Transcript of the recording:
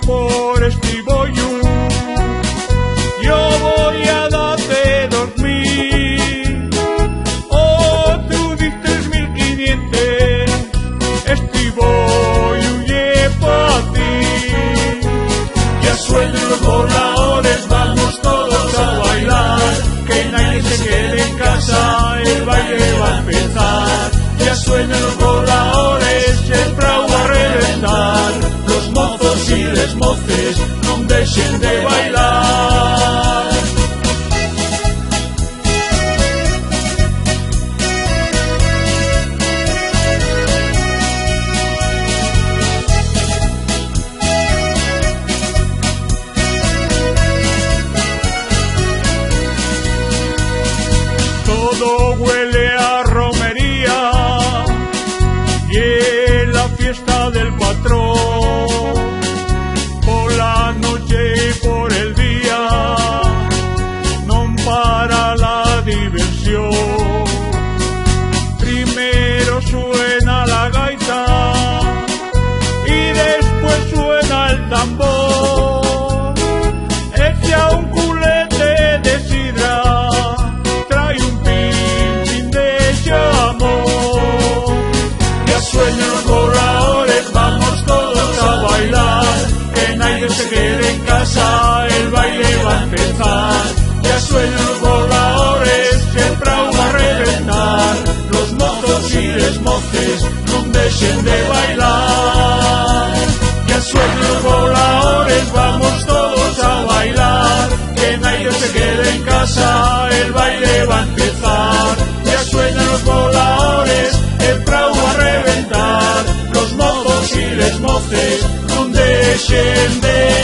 por Estiboyu, yo voy a darte 2000, o tú diste 1500, Estiboyu ye pa' ti. Ya suenan los voladores, vamos todos a bailar, que nadie se quede en casa, el baile va a empezar. Ya suenan los voladores, el prau va a reventar, los mozos y les moces no dejen de bailar. Todo huele a romería y en la fiesta del patrón, por la noche y por el día, no para la diversión. Primero suena la gaita y después suena el tambor. Echa un culete de sidra, trae un pinchín de chamón. Ya suenan los voladores, vamos todos a bailar, que nadie se quede en casa, el baile va a empezar. Ya suenan los voladores, el prau va a reventar, los mozos y les moces no dejen de bailar. Ya suenan los voladores, vamos todos a bailar, que nadie se quede en casa, el baile va a empezar. Ya suenan los voladores, el prau va a reventar, los mozos y les moces no dejen de